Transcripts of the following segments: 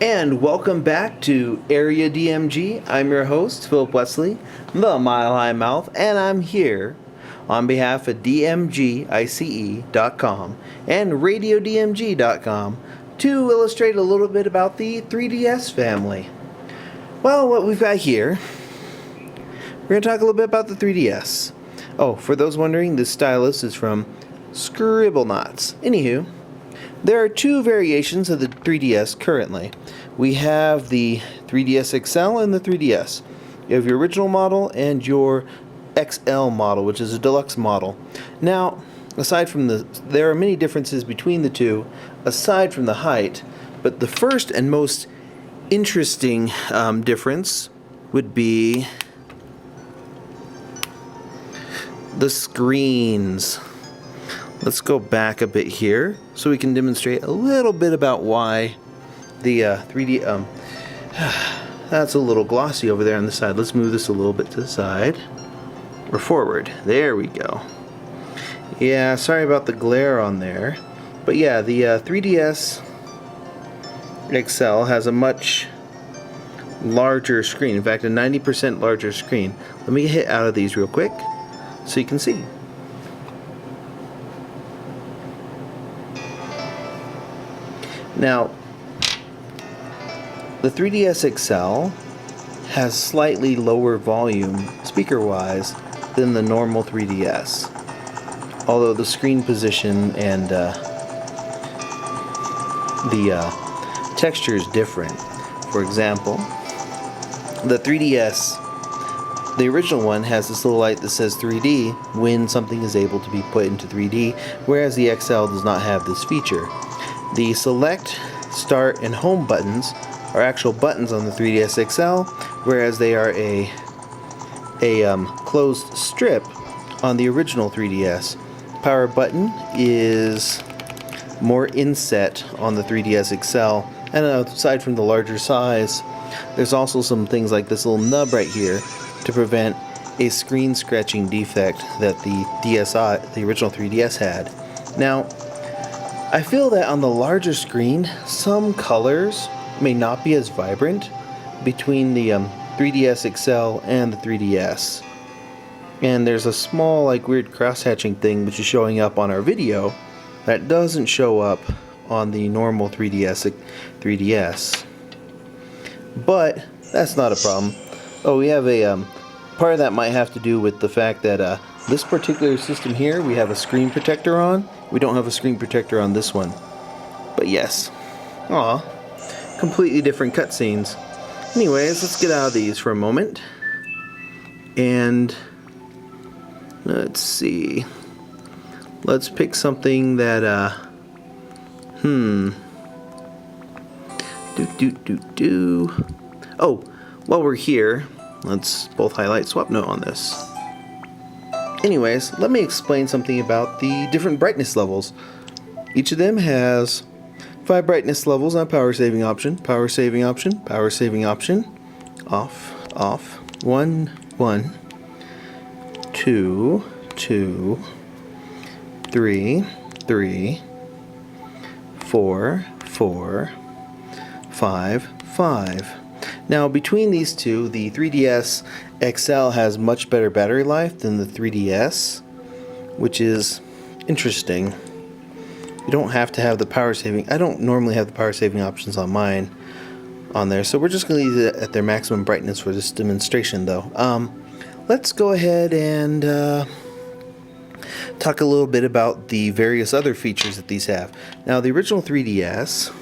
And welcome back to Area DMG. I'm your host, Philip Wesley, the Mile High Mouth, and I'm here on behalf of DMGICE.com and RadioDMG.com to illustrate a little bit about the 3DS family. Well, what we've got here, we're going to talk a little bit about the 3DS. Oh, for those wondering, this stylus is from Scribblenauts. Anywho, there are two variations of the 3DS currently. We have the 3DS XL and the 3DS. You have your original model and your XL model, which is a deluxe model. Now, aside from there are many differences between the two, aside from the height, but the first and most interesting difference would be the screens. Let's go back a bit here so we can demonstrate a little bit about why the 3D that's a little glossy over there on the side. Let's move this a little bit to the side or forward. There we go. Yeah, sorry about the glare on there, but yeah, the 3DS XL has a much larger screen. In fact, a 90% larger screen. Let me hit out of these real quick so you can see. Now, the 3DS XL has slightly lower volume, speaker-wise, than the normal 3DS. Although the screen position and the texture is different. For example, the 3DS, the original one, has this little light that says 3D when something is able to be put into 3D, whereas the XL does not have this feature. The select, start, and home buttons are actual buttons on the 3DS XL, whereas they are a closed strip on the original 3DS. Power button is more inset on the 3DS XL, and aside from the larger size, there's also some things like this little nub right here to prevent a screen scratching defect that the original 3DS had. Now, I feel that on the larger screen, some colors may not be as vibrant between the 3DS XL and the 3DS. And there's a small, like, weird cross-hatching thing which is showing up on our video that doesn't show up on the normal 3DS. But that's not a problem. Oh, we have a part of that might have to do with the fact that this particular system here, we have a screen protector on. We don't have a screen protector on this one. But yes. Aw. Completely different cutscenes. Anyways, let's get out of these for a moment. And let's see. Let's pick something that Oh, while we're here, let's both highlight swap note on this. Anyways, let me explain something about the different brightness levels. Each of them has 5 brightness levels on power saving option, power saving option, power saving option, off, off, 1, 1, 2, 2, 3, 3, 4, 4, 5, 5. Now, between these two, the 3DS XL has much better battery life than the 3DS, which is interesting. You don't have to have the power saving. I don't normally have the power saving options on mine on there, so we're just going to leave it at their maximum brightness for this demonstration, though. Let's go ahead and talk a little bit about the various other features that these have. Now, the original 3DS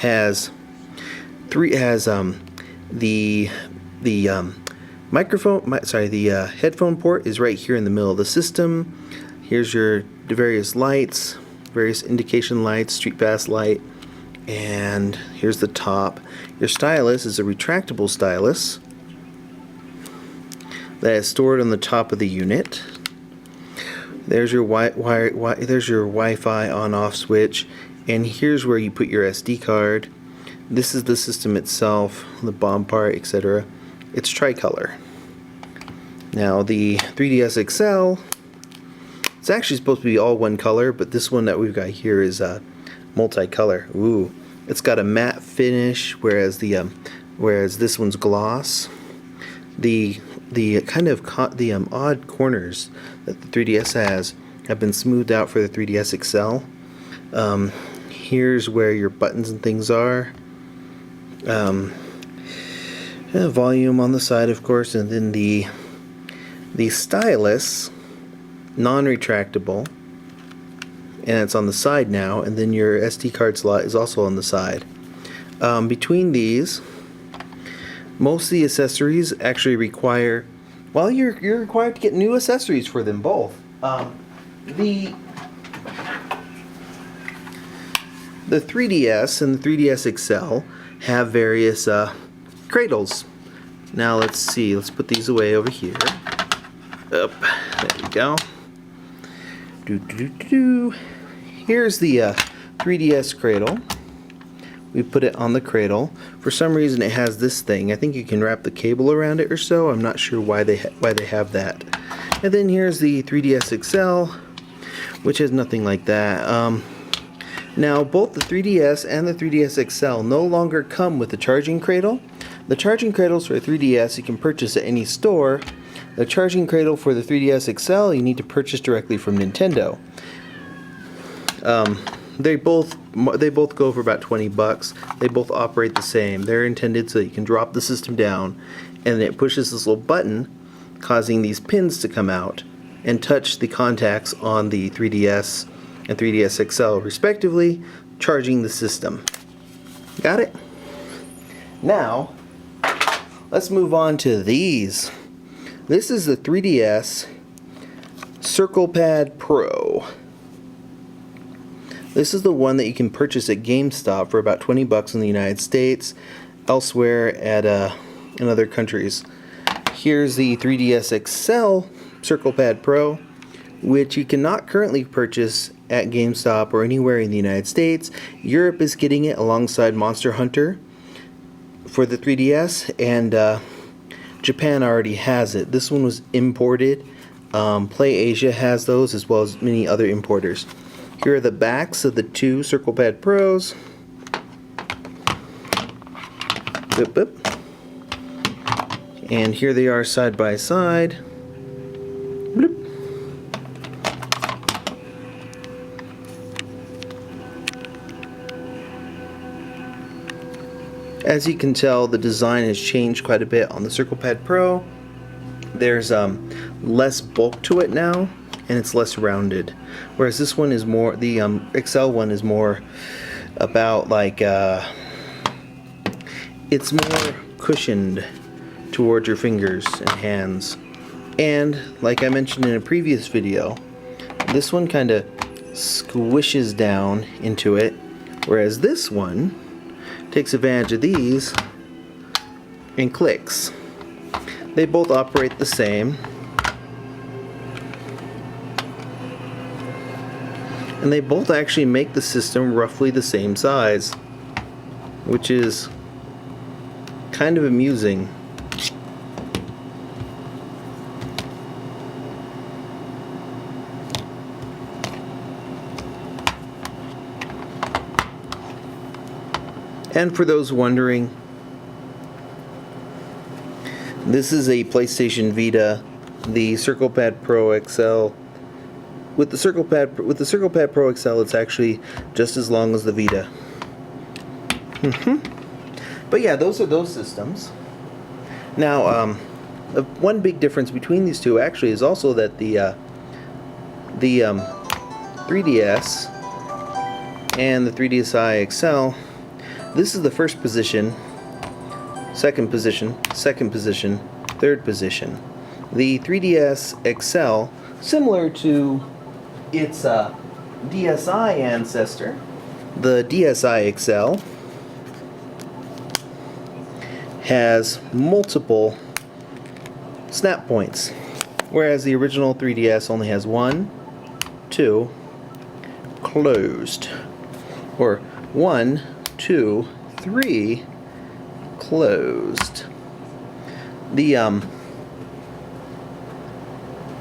has the headphone port is right here in the middle of the system. Here's your various lights, various indication lights, street pass light, and here's the top. Your stylus is a retractable stylus that is stored on the top of the unit. There's your there's your Wi-Fi on-off switch, and here's where you put your SD card. This is the system itself, the BOM part, etc. It's tricolor. Now the 3DS XL, it's actually supposed to be all one color, but this one that we've got here is multicolor. Ooh, It's got a matte finish, whereas this one's gloss. The odd corners that the 3DS has have been smoothed out for the 3DS XL. Here's where your buttons and things are. Volume on the side, of course, and then the stylus, non-retractable, and it's on the side now, and then your SD card slot is also on the side. Between these, most of the accessories actually require, well, you're required to get new accessories for them both. The 3DS and the 3DS XL have various cradles. Now let's see, let's put these away over here. Up, there we go. Here's the 3DS cradle. We put it on the cradle. For some reason it has this thing. I think you can wrap the cable around it or so. I'm not sure why they have that. And then here's the 3DS XL, which has nothing like that. Now both the 3DS and the 3DS XL no longer come with the charging cradle. The charging cradles for 3DS you can purchase at any store. The charging cradle for the 3DS XL you need to purchase directly from Nintendo. They both go for about $20. They both operate the same. They're intended so that you can drop the system down and it pushes this little button, causing these pins to come out and touch the contacts on the 3DS and 3DS XL respectively, charging the system. Got it? Now, let's move on to these. This is the 3DS Circle Pad Pro. This is the one that you can purchase at GameStop for about $20 in the United States, elsewhere at in other countries. Here's the 3DS XL Circle Pad Pro, which you cannot currently purchase at GameStop or anywhere in the United States. Europe is getting it alongside Monster Hunter for the 3DS, and Japan already has it. This one was imported. Play Asia has those, as well as many other importers. Here are the backs of the two Circle Pad Pros. Boop, boop. And here they are side by side. Bloop. As you can tell, the design has changed quite a bit on the Circle Pad Pro. There's less bulk to it now, and it's less rounded. Whereas this one is more, the XL one is more about like, it's more cushioned towards your fingers and hands. And like I mentioned in a previous video, this one kind of squishes down into it, whereas this one takes advantage of these and clicks. They both operate the same, and they both actually make the system roughly the same size, which is kind of amusing. And for those wondering, this is a PlayStation Vita, the Circle Pad Pro XL. With the Circle Pad Pro XL, it's actually just as long as the Vita. But yeah, those are those systems. Now, one big difference between these two actually is also that the 3DS and the 3DSi XL. This is the first position, second position, third position. The 3DS XL, similar to its DSi ancestor, the DSi XL, has multiple snap points, whereas the original 3DS only has 1, 2, closed, or 1, 2, 3, closed. The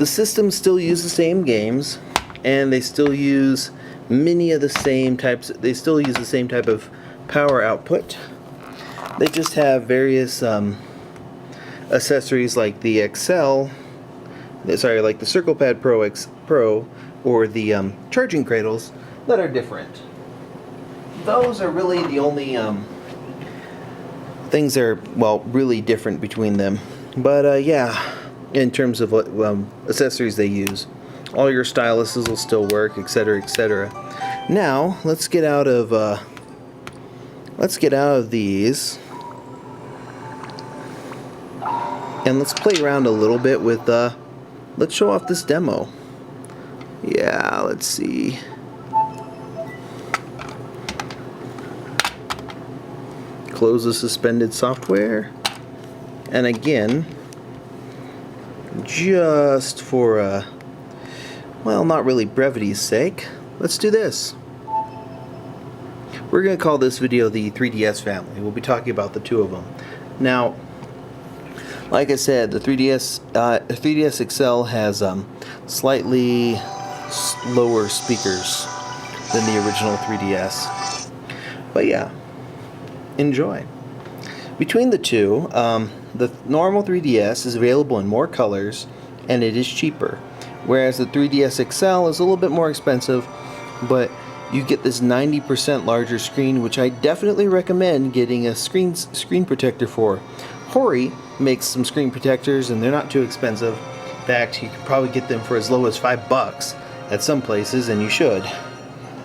systems still use the same games, and they still use many of the same types. They still use the same type of power output. They just have various accessories like the XL, like the CirclePad Pro or the charging cradles that are different. Those are really the only things that are, well, really different between them. But yeah, in terms of what accessories they use, all your styluses will still work, etc., etc. Now let's get out of these, and let's play around a little bit with let's show off this demo. Yeah, let's see. Close the suspended software, and again, just for well, not really brevity's sake, let's do this. We're going to call this video the 3DS family. We'll be talking about the two of them. Now, like I said, the 3DS XL has slightly lower speakers than the original 3DS. But yeah, enjoy. Between the two, the normal 3DS is available in more colors and it is cheaper, whereas the 3DS XL is a little bit more expensive, but you get this 90% larger screen, which I definitely recommend getting a screen protector for. Hori makes some screen protectors and they're not too expensive. In fact, you can probably get them for as low as $5 at some places, and you should,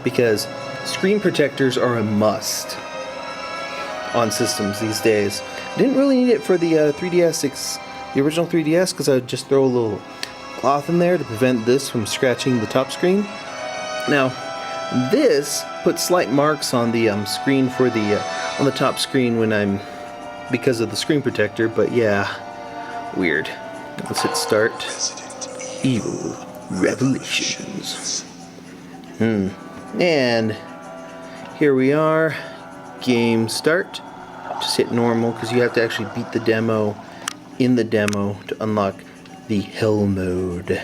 because screen protectors are a must on systems these days. Didn't really need it for the 3DS, the original 3DS, because I would just throw a little cloth in there to prevent this from scratching the top screen. Now, this puts slight marks on the screen for the on the top screen when I'm, because of the screen protector, but yeah, weird. Let's hit start. Evil Revelations. And here we are. Game start. Just hit normal because you have to actually beat the demo in the demo to unlock the hell mode.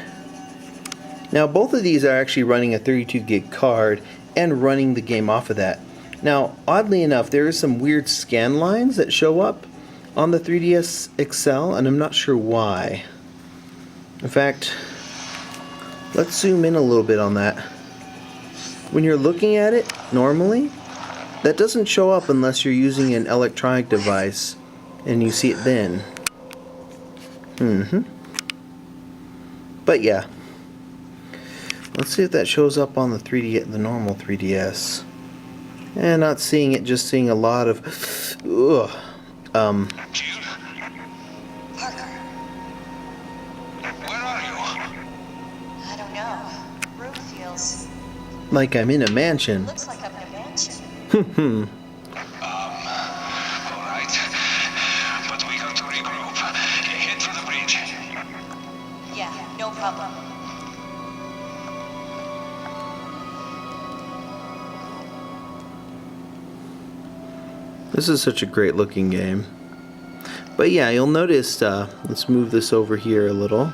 Now both of these are actually running a 32 gig card and running the game off of that. Now oddly enough, there is some weird scan lines that show up on the 3DS XL, and I'm not sure why. In fact, let's zoom in a little bit on that. When you're looking at it normally, that doesn't show up unless you're using an electronic device and you see it then. But yeah, let's see if that shows up on the normal 3DS. And not seeing it, just seeing a lot of Parker. Where are you? I don't know. Room feels... like I'm in a mansion. Looks like I'm in a mansion. Alright. But we got to regroup. Head for the bridge. Yeah, no problem. This is such a great looking game. But yeah, you'll notice, let's move this over here a little.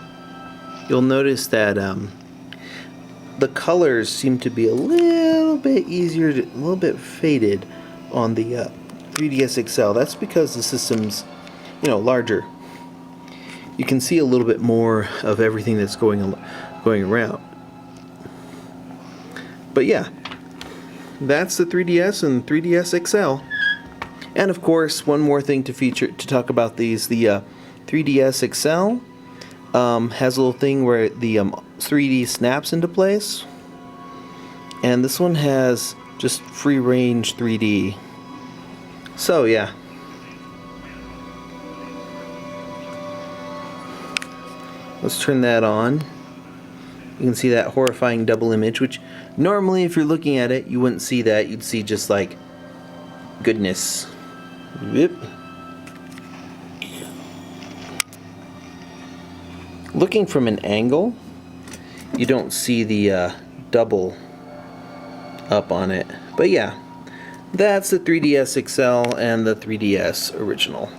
You'll notice that the colors seem to be a little bit easier, a little bit faded on the 3DS XL. That's because the system's, larger. You can see a little bit more of everything that's going around. But yeah, that's the 3DS and 3DS XL. And of course, one more thing to talk about these, the 3DS XL has a little thing where the 3D snaps into place, and this one has just free range 3D. So yeah, let's turn that on. You can see that horrifying double image, which normally if you're looking at it you wouldn't see that. You'd see just like goodness. Yep. Looking from an angle, you don't see the double up on it. But yeah, that's the 3DS XL and the 3DS original.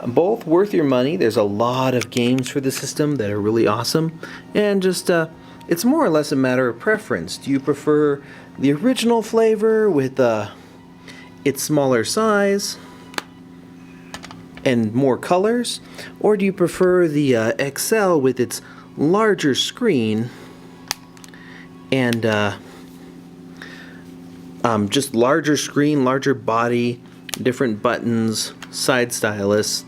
Both worth your money. There's a lot of games for the system that are really awesome, and just it's more or less a matter of preference. Do you prefer the original flavor with its smaller size and more colors, or do you prefer the XL with its larger screen and just larger screen, larger body, different buttons, side stylus,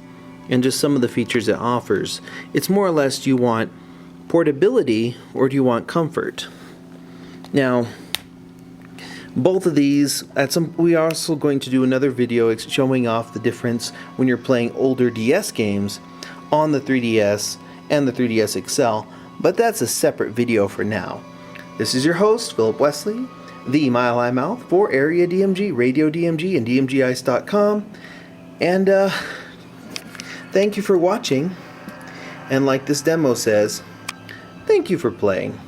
and just some of the features it offers? It's more or less, do you want portability or do you want comfort? Now, both of these, we are also going to do another video showing off the difference when you're playing older DS games on the 3DS and the 3DS XL, but that's a separate video for now. This is your host, Philip Wesley, the Mile High Mouth for Area DMG, Radio DMG, and DMGice.com, and thank you for watching, and like this demo says, thank you for playing.